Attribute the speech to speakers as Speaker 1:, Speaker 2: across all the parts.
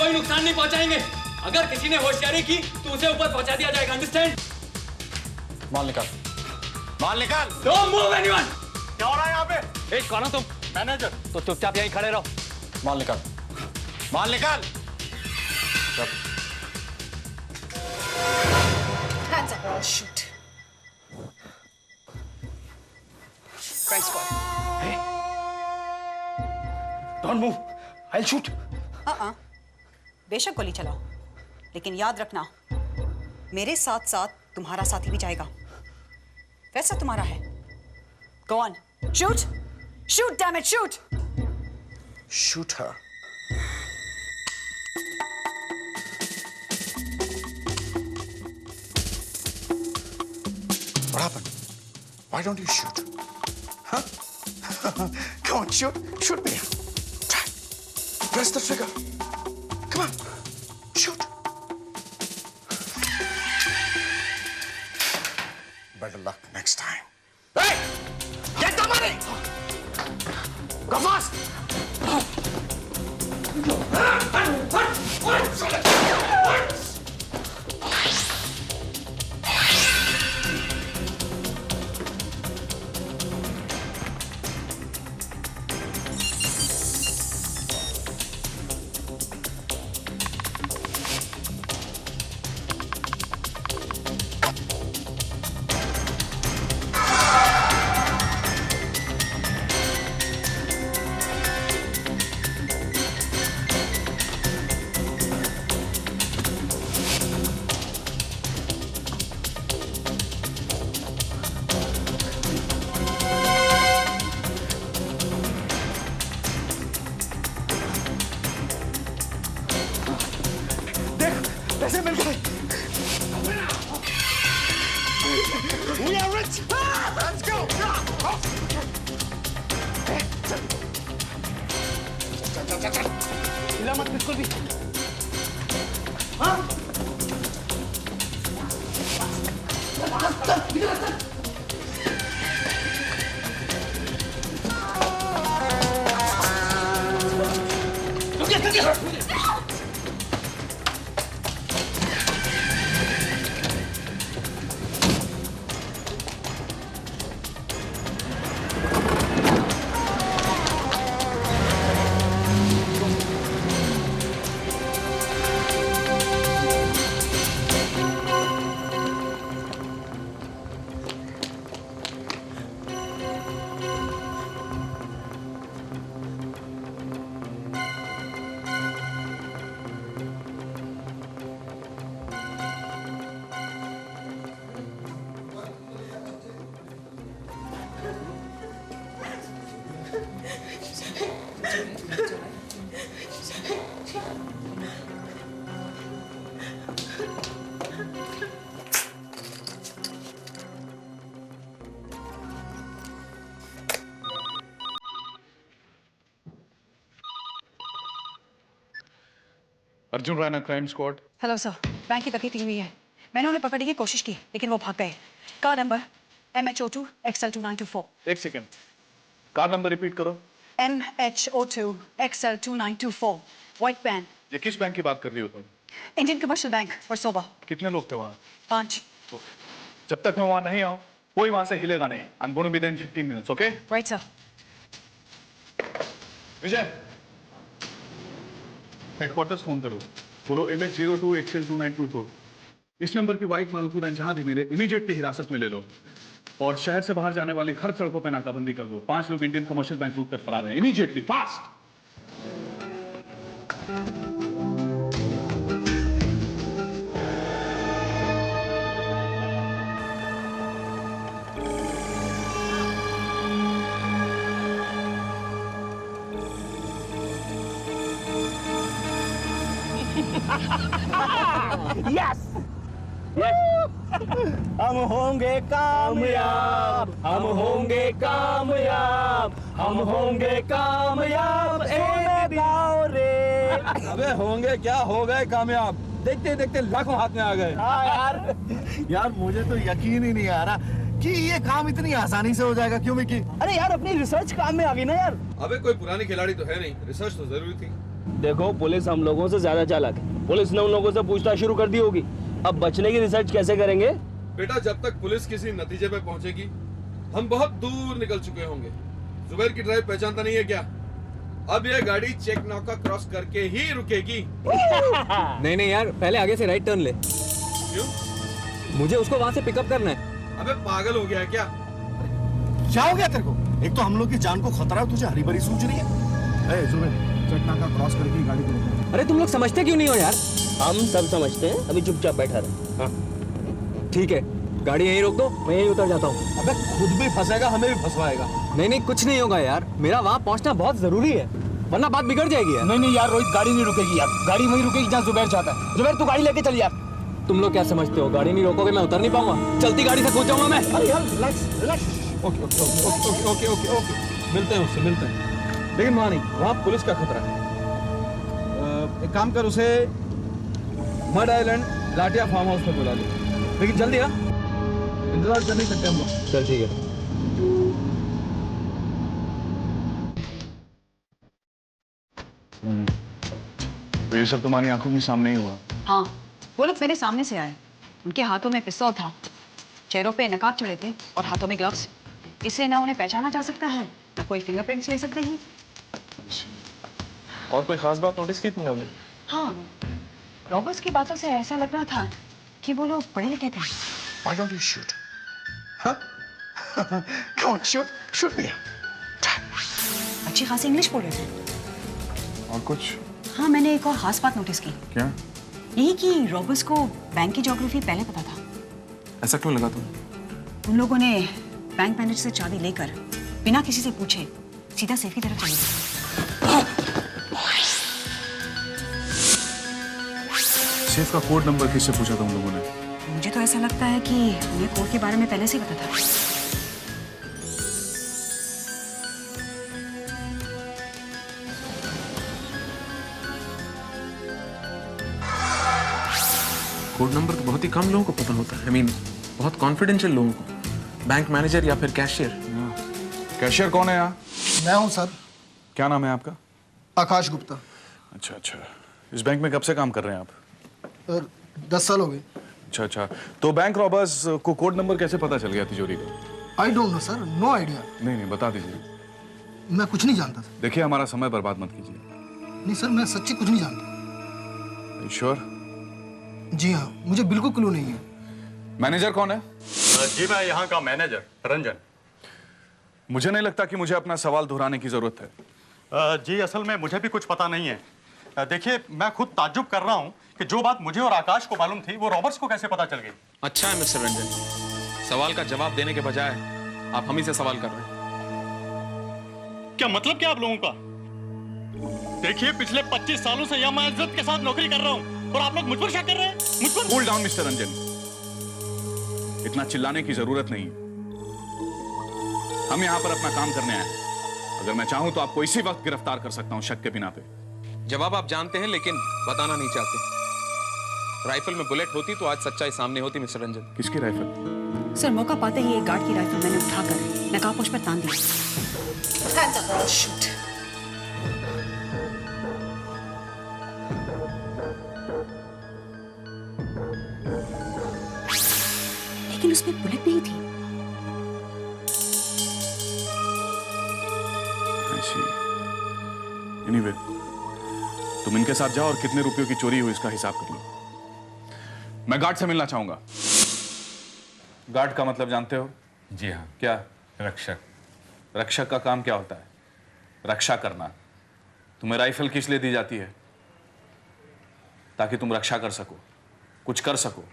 Speaker 1: कोई नुकसान नहीं पहुंचाएंगे। अगर किसी ने होशियारी की तो उसे ऊपर पहुंचा दिया जाएगा, अंडरस्टैंड?
Speaker 2: माल निकाल, माल निकाल।
Speaker 1: Don't move anyone!
Speaker 2: क्या हो रहा है यहाँ पे?
Speaker 1: ए, कौन हो तुम?
Speaker 2: मैनेजर।
Speaker 1: तो चुपचाप यहीं खड़े रहो।
Speaker 2: माल निकाल, माल निकाल।
Speaker 3: Hands up or shoot. Crime squad.
Speaker 2: Hey, don't move. I'll shoot.
Speaker 3: बेशक गोली चलाओ, लेकिन याद रखना मेरे साथ साथ तुम्हारा साथी भी जाएगा। वैसा तुम्हारा है। Go on, shoot, shoot, damn it, shoot.
Speaker 2: Shoot her. What happened? Why don't you shoot? Huh? Come on, shoot. Shoot me. Try. Press the trigger. Come on. Shoot. Better luck next time. Hey! Get the money! Go fast! पैसे मिल गए। We are rich. Let's go. चल। हिला मत बिल्कुल भी। हाँ?
Speaker 4: Arjun Raina, crime squad.
Speaker 3: Hello sir, bank की तकलीफ हुई है। मैंने उन्हें पकड़ने की कोशिश की, लेकिन वो भाग गए। Car number MH02 XL2924।
Speaker 4: एक सेकेंड, कार नंबर रिपीट करो।
Speaker 3: MH02 XL2924, white van.
Speaker 4: ये किस बैंक की बात कर रही हो तुम?
Speaker 3: Indian commercial bank, Versova.
Speaker 4: कितने लोग थे वहाँ?
Speaker 3: 5।
Speaker 4: जब तक मैं वहाँ नहीं आऊँ कोई वहाँ से हिलेगा नहीं। I'm going to be there in 15 minutes, okay?
Speaker 3: Right sir.
Speaker 4: Vijay, headquarters phone करो, बोलो MH02 XL2924 इस नंबर की व्हाइट मालपुरा जहां भी मिले इमीडिएटली हिरासत में ले लो, और शहर से बाहर जाने वाली हर सड़कों पर नाकाबंदी कर दो। 5 लोग इंडियन कमर्शियल बैंक लूट कर फरार हैं। Immediately, fast.
Speaker 5: यस, हम होंगे कामयाब, हम होंगे कामयाब, हम होंगे कामयाब। गाओ रे।
Speaker 6: अबे होंगे क्या, हो गए कामयाब। देखते देखते लाखों हाथ में आ गए।
Speaker 5: हाँ यार मुझे तो यकीन ही नहीं आ रहा कि ये काम इतनी आसानी से हो जाएगा। क्यों मिकी? अरे यार अपनी रिसर्च काम में आ गई ना यार।
Speaker 6: अबे कोई पुरानी खिलाड़ी तो है नहीं, रिसर्च तो जरूरी थी। देखो पुलिस हम लोगों से ज्यादा चालाक है। पुलिस ने उन लोगों से पूछताछ शुरू कर दी होगी। अब बचने की रिसर्च कैसे करेंगे?
Speaker 7: बेटा जब तक पुलिस किसी नतीजे पे पहुंचेगी हम बहुत दूर निकल चुके होंगे। जुबैर की ड्राइव पहचानता नहीं है क्या? अब ये गाड़ी चेक नाका क्रॉस करके ही रुकेगी।
Speaker 1: नहीं नहीं यार, पहले आगे से राइट टर्न ले।
Speaker 7: क्यों?
Speaker 1: मुझे उसको वहां से पिकअप करना है।
Speaker 7: अबे पागल हो गया है क्या?
Speaker 5: क्या हो गया तेरे को? एक तो हम लोग की जान को खतरा है, तुझे हरी भरी सूझ रही है। जुबैर, चेक नाका क्रॉस करके गाड़ी को रोको।
Speaker 1: अरे तुम लोग समझते क्यों नहीं हो यार?
Speaker 6: हम सब समझते हैं, अभी चुपचाप बैठा रहे। हाँ
Speaker 1: ठीक है, गाड़ी यहीं रोक दो, मैं यहीं उतर जाता हूँ।
Speaker 6: अबे खुद भी फंसेगा, हमें भी फंसवाएगा।
Speaker 1: नहीं नहीं, कुछ नहीं होगा यार, मेरा वहाँ पहुँचना बहुत जरूरी है, वरना बात बिगड़ जाएगी यार।
Speaker 6: नहीं यार रोहित, गाड़ी नहीं रुकेगी यार। गाड़ी वहीं रुकेगी जहाँ जुबैर चाहता है। जुबैर तू गाड़ी लेके चल यार।
Speaker 1: तुम लोग क्या समझते हो, गाड़ी नहीं रोकोगे मैं उतर नहीं पाऊंगा? चलती गाड़ी से कूद जाऊंगा मैं।
Speaker 6: अरे यार relax relax. Okay okay okay okay okay okay okay, मिलते हैं उससे, मिलते हैं। लेकिन वहाँ नहीं, वहाँ पुलिस का खतरा है। एक काम कर, उसे मड आइलैंड लाटिया फार्म हाउस पे बुला ले, लेकिन जल्दी हाँ, इंतजार कर नहीं सकते हम लोग।
Speaker 1: चल ठीक है।
Speaker 4: तो ये सब तुम्हारी आंखों के सामने ही हुआ?
Speaker 3: हाँ, वो लोग मेरे सामने से आए। उनके हाथों में पिस्तौल था, चेहरों पे नकाब चढ़े थे और हाथों में ग्लव्स। इससे ना उन्हें पहचाना जा सकता है, ना कोई फिंगरप्रिंट्स ले सकते हैं।
Speaker 8: और कोई खास बात नोटिस की तुमने?
Speaker 3: हाँ, रॉबर्ट्स की बातों से ऐसा लग रहा था कि वो लोग पढ़े लिखे थे।
Speaker 2: Why don't you shoot? Huh? Come on, shoot me.
Speaker 3: अच्छी खासी इंग्लिश बोल रहे थे।
Speaker 4: और कुछ?
Speaker 3: हाँ, मैंने एक और खास बात नोटिस की।
Speaker 4: क्या?
Speaker 3: यही कि रॉबर्ट्स को बैंक की ज्योग्राफी पहले पता था।
Speaker 8: ऐसा क्यों लगा तुम्हें?
Speaker 3: उन लोगों ने बैंक मैनेजर से चाबी लेकर बिना किसी से पूछे सीधा सेफ की तरफ चले गए।
Speaker 4: सेफ का कोड नंबर किससे पूछा था उन लोगों ने?
Speaker 3: मुझे तो ऐसा लगता है कि उन्हें कोड के बारे में पहले से ही पता था।
Speaker 8: कोड नंबर तो बहुत ही कम लोगों को पता होता है। I mean, बहुत कॉन्फिडेंशियल लोगों को, बैंक मैनेजर या फिर कैशियर।
Speaker 4: कैशियर कौन है यहाँ?
Speaker 9: मैं हूं सर,
Speaker 4: क्या नाम है आपका?
Speaker 9: आकाश गुप्ता।
Speaker 4: अच्छा अच्छा, इस बैंक में कब से काम कर रहे हैं आप?
Speaker 9: 10 साल हो गए।
Speaker 4: अच्छा, तो बैंक रॉबर्स को कोड नंबर कैसे पता चल गया तिजोरी का?
Speaker 9: I don't know sir, no idea.
Speaker 4: नहीं बता दीजिए।
Speaker 9: मैं कुछ नहीं जानता सर।
Speaker 4: देखिए हमारा समय बर्बाद मत कीजिए।
Speaker 9: नहीं सर, मैं सच्ची कुछ नहीं जानता।
Speaker 4: श्योर?
Speaker 9: जी हाँ, मुझे बिल्कुल क्लू नहीं है।
Speaker 4: मैनेजर कौन है?
Speaker 10: जी मैं यहाँ का मैनेजर रंजन।
Speaker 4: मुझे नहीं लगता कि मुझे अपना सवाल दोहराने की जरूरत है।
Speaker 10: जी असल में मुझे भी कुछ पता नहीं है। देखिए मैं खुद ताज्जुब कर रहा हूँ कि जो बात मुझे और आकाश को मालूम थी वो रॉबर्ट्स को कैसे पता चल गई।
Speaker 8: अच्छा है मिस्टर रंजन, सवाल का जवाब देने के बजाय आप हम ही से सवाल कर रहे हैं।
Speaker 10: क्या मतलब क्या आप लोगों का? देखिए पिछले 25 सालों से यहाँ मैं इज्जत के साथ नौकरी कर रहा हूँ और आप लोग मुझ पर शक कर रहे हैं? मुझ पर?
Speaker 4: कूल डाउन मिस्टर रंजन, इतना चिल्लाने की जरूरत नहीं। हम यहाँ पर अपना काम करने आए हैं। अगर मैं चाहूं तो आपको इसी वक्त गिरफ्तार कर सकता हूं शक के बिना पे।
Speaker 8: जवाब आप जानते हैं लेकिन बताना नहीं चाहते। राइफल में बुलेट होती तो आज सच्चाई सामने होती मिस्टर रंजन।
Speaker 4: किसकी राइफल?
Speaker 3: सर, मौका पाते ही एक गार्ड की राइफल मैंने उठाकर नकाबपोश पर तान दी। शूट। लेकिन उसमें बुलेट नहीं थी।
Speaker 4: Anyway, तुम इनके साथ जाओ और कितने रुपयों की चोरी हुई इसका हिसाब कर लो। मैं गार्ड से मिलना चाहूंगा। गार्ड का मतलब जानते हो?
Speaker 10: जी हाँ,
Speaker 4: क्या?
Speaker 10: रक्षक।
Speaker 4: रक्षक का काम क्या होता है? रक्षा करना। तुम्हें राइफल किस लिए दी जाती है? ताकि तुम रक्षा कर सको, कुछ कर सको।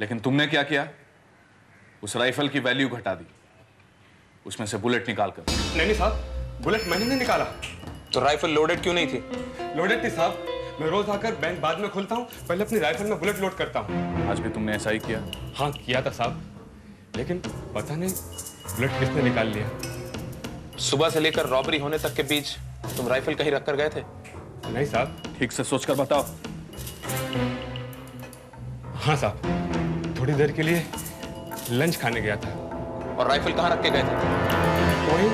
Speaker 4: लेकिन तुमने क्या किया? उस राइफल की वैल्यू घटा दी, उसमें से बुलेट निकाल कर।
Speaker 10: नहीं साहब, बुलेट मैंने नहीं निकाला।
Speaker 8: तो राइफल लोडेड क्यों नहीं थी?
Speaker 10: लोडेड थी साहब। मैं रोज आकर बैंक बाद में खोलता हूँ, पहले अपनी राइफल में बुलेट लोड करता हूँ।
Speaker 4: आज भी तुमने ऐसा ही किया?
Speaker 10: हाँ किया था साहब, लेकिन पता नहीं बुलेट किसने निकाल लिया।
Speaker 8: सुबह से लेकर रॉबरी होने तक के बीच तुम राइफल कहीं रख कर गए थे?
Speaker 10: नहीं साहब।
Speaker 4: ठीक से सोचकर बताओ।
Speaker 10: हाँ साहब, थोड़ी देर के लिए लंच खाने गया था।
Speaker 8: और राइफल कहाँ रख के गए थे?
Speaker 10: वहीं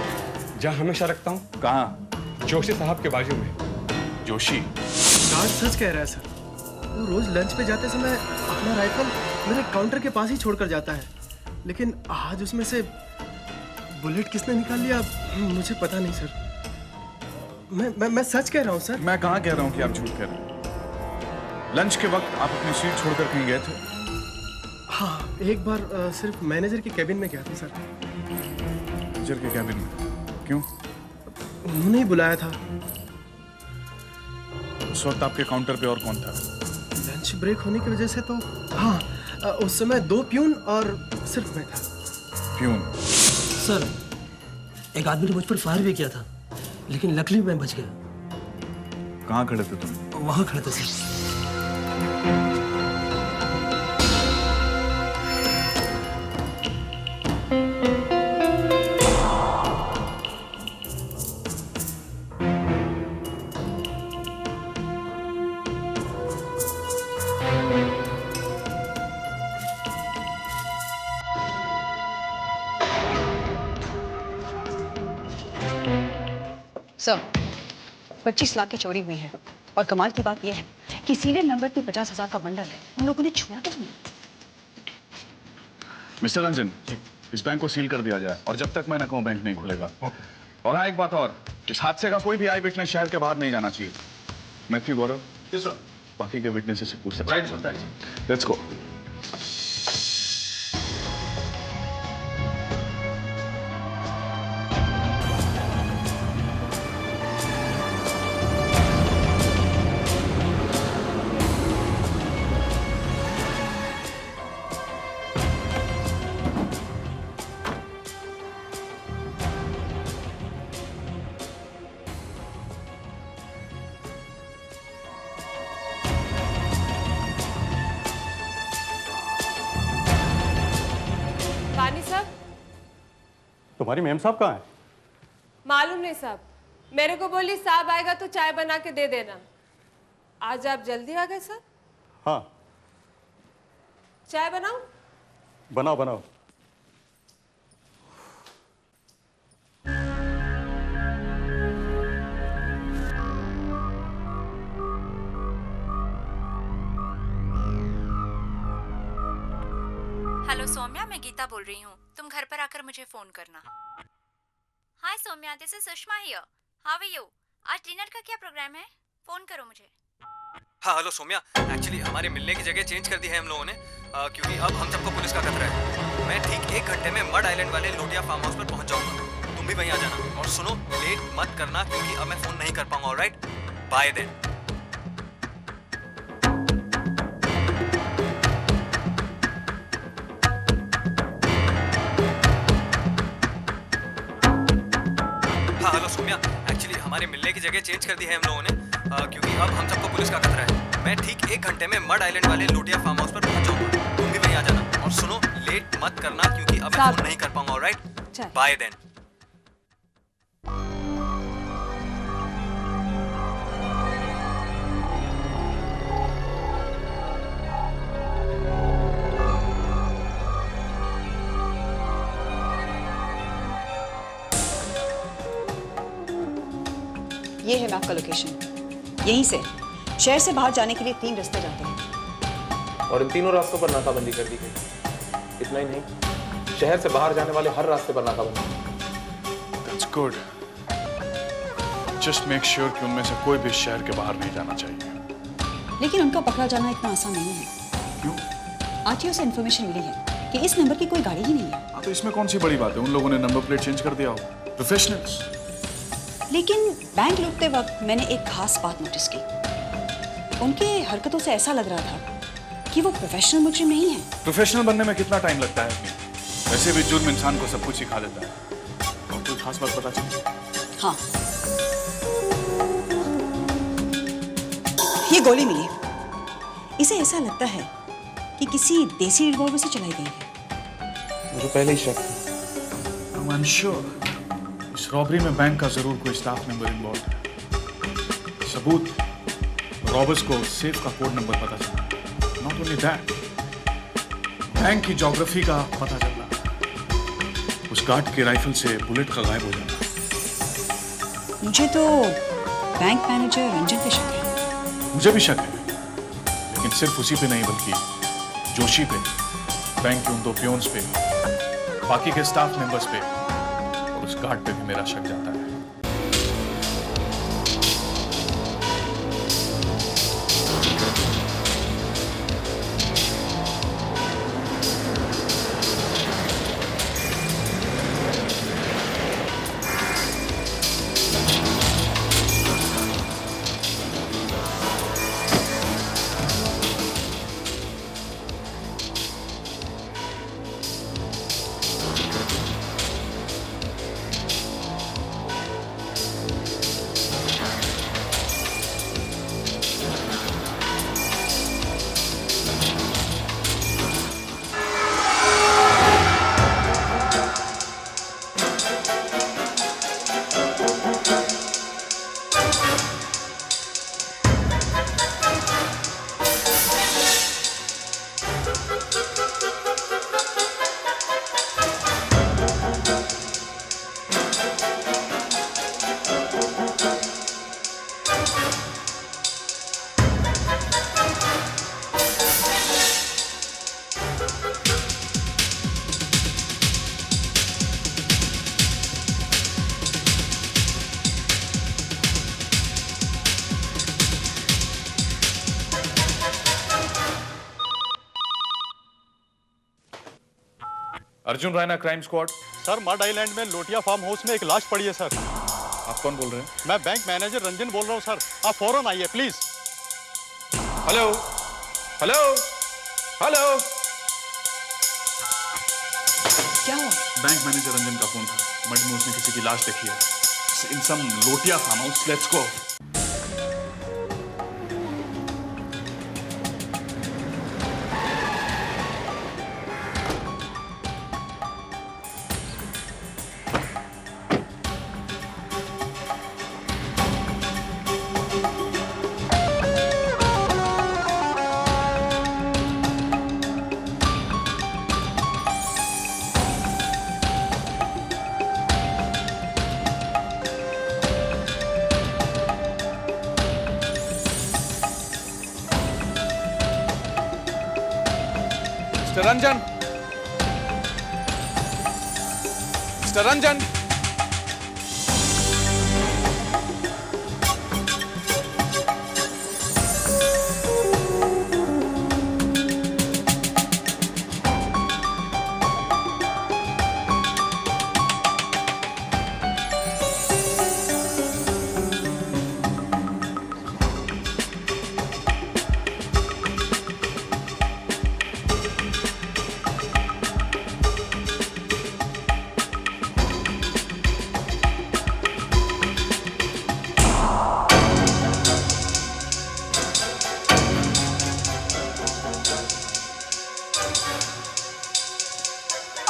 Speaker 10: जहाँ हमेशा रखता हूँ।
Speaker 4: कहाँ?
Speaker 10: जोशी साहब के बाजू में।
Speaker 4: जोशी।
Speaker 6: गार्ड सच कह रहा है सर। वो रोज लंच पे जाते समय अपना राइफल मेरे काउंटर के पास ही छोड़कर जाता है, लेकिन आज उसमें से बुलेट किसने निकाल लिया मुझे पता नहीं सर। मैं सच कह रहा हूँ सर।
Speaker 4: मैं कहाँ कह रहा हूँ कि आप झूठ कह रहे हैं? लंच के वक्त आप अपनी सीट छोड़कर कहीं गए थे?
Speaker 6: हाँ, एक बार सिर्फ मैनेजर के कैबिन में गया था सर।
Speaker 4: मैनेजर के कैबिन में? क्यों?
Speaker 6: उन्होंने ही बुलाया था।
Speaker 4: उस वक्त आपके काउंटर पे और कौन था?
Speaker 6: लंच ब्रेक होने की वजह से तो हाँ, उस समय 2 प्यून और सिर्फ मैं था।
Speaker 4: प्यून?
Speaker 11: सर, एक आदमी ने मुझ पर फायर भी किया था, लेकिन लकली मैं बच गया।
Speaker 4: कहाँ खड़े थे तुम?
Speaker 11: वहां खड़े थे सर।
Speaker 3: सर, 25 लाख की चोरी हुई है और कमाल की बात यह है कि सीरियल नंबर पे 50,000 का बंडल है। उन लोगों ने छुआ तो नहीं।
Speaker 4: मिस्टर रंजन, इस बैंक को सील कर दिया जाए और जब तक मैं न कहूं बैंक नहीं खुलेगा। और हाँ, एक बात और, इस हादसे का कोई भी आई विटनेस शहर के बाहर नहीं जाना चाहिए। मैथ्यू, गौरव, बाकी के विटनेसेस से पूछ सकते हैं। Let's go.
Speaker 10: तुम्हारी मेम साहब कहाँ है?
Speaker 12: मालूम नहीं साहब, मेरे को बोली साहब आएगा तो चाय बना के दे देना। आज आप जल्दी आ गए सर?
Speaker 10: हाँ।
Speaker 12: चाय बनाऊं?
Speaker 10: बनाओ बनाओ।
Speaker 13: हेलो सौम्या, मैं गीता बोल रही हूँ। तुम घर पर आकर मुझे फोन करना। Hi Saumya, this is Sushma here. How are you? आज डिनर का क्या प्रोग्राम है? फोन करो मुझे।
Speaker 1: हाँ हेलो सौम्या, एक्चुअली हमारे मिलने की जगह चेंज कर दी है हम लोगों ने, क्योंकि अब हम सबको पुलिस का खतरा है। मैं ठीक 1 घंटे में मड आइलैंड वाले लोटिया फार्म हाउस पर पहुंच जाऊंगा। तुम भी वहीं आ जाना। और सुनो, लेट मत करना क्योंकि अब मैं फोन नहीं कर पाऊंगा। Alright, bye then. हाँ हेलो सौम्या, एक्चुअली हमारे मिलने की जगह चेंज कर दी है हम लोगों ने, क्योंकि अब हम सबको पुलिस का खतरा है। मैं ठीक 1 घंटे में मड आइलैंड वाले लोटिया फार्म हाउस पर पहुंच जाऊंगा। तुम भी वहीं आ जाना। और सुनो, लेट मत करना क्योंकि अब मैं फोन नहीं कर पाऊंगा। Alright, bye then.
Speaker 3: ये है मैप का लोकेशन। यहीं से शहर से बाहर जाने के लिए 3 रास्ते जाते हैं
Speaker 8: और इन तीनों रास्तों पर नाकाबंदी कर दी गई। इतना ही नहीं, शहर से बाहर जाने वाले हर रास्ते पर नाकाबंदी।
Speaker 4: That's good. Just make sure कि उनमें से कोई भी शहर के बाहर नहीं जाना चाहिए।
Speaker 3: लेकिन उनका पकड़ा जाना इतना आसान नहीं है।
Speaker 4: क्यों?
Speaker 3: आरटीओ से इंफॉर्मेशन मिली है कि इस नंबर की कोई गाड़ी ही नहीं है।
Speaker 4: हाँ, तो इसमें कौन सी बड़ी बात है? उन लोगों ने नंबर प्लेट चेंज कर दिया हो। प्रोफेशनल्स।
Speaker 3: लेकिन बैंक लूटते वक्त मैंने एक खास बात नोटिस की। उनके हरकतों से ऐसा लग रहा था कि वो प्रोफेशनल मुजरिम नहीं है।
Speaker 4: प्रोफेशनल बनने में कितना टाइम लगता है? वैसे भी जुर्म इंसान को सब कुछ सिखा देता है। और कोई खास बात पता चली?
Speaker 3: हाँ, ये गोली मिली। इसे ऐसा लगता है कि किसी देसी रिवॉल्वर से चलाई गई है।
Speaker 8: मुझे पहले ही शक था।
Speaker 4: I'm unsure. इस रॉबरी में बैंक का जरूर कोई स्टाफ मेंबर इन्वॉल्व है। सबूत, रॉबर्स को सेफ का कोड नंबर पता चला। नॉट ओनली दैट, बैंक की ज्योग्राफी का पता चला। उस गार्ड के राइफल से बुलेट का गायब हो जाना।
Speaker 3: मुझे तो बैंक मैनेजर रंजन पे शक है।
Speaker 4: मुझे भी शक है, लेकिन सिर्फ उसी पे नहीं बल्कि जोशी पे, बैंक के उन 2 पियोन्स पे, बाकी के स्टाफ मेंबर्स पे और उस गार्ड पे भी मेरा शक जाता है। Arjun Raina, crime squad.
Speaker 10: Sir, mud island में लोटिया फार्म हाउस में एक लाश पड़ी है सर।
Speaker 4: आप कौन बोल रहे हैं?
Speaker 10: मैं बैंक मैनेजर रंजन बोल रहा हूँ सर। आप फौरन आइए प्लीज।
Speaker 8: Hello hello hello.
Speaker 3: क्या हुआ?
Speaker 4: बैंक मैनेजर रंजन का फोन था। मड में उसने किसी की लाश देखी है। इन सम लोटिया farm house. Let's go.
Speaker 8: Mister Ranjan, mister Ranjan.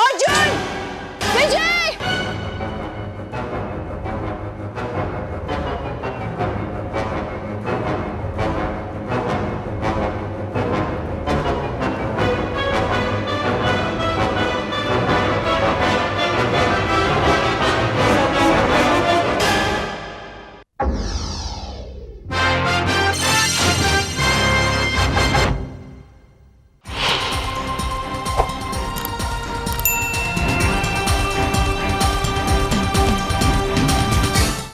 Speaker 3: Arjun!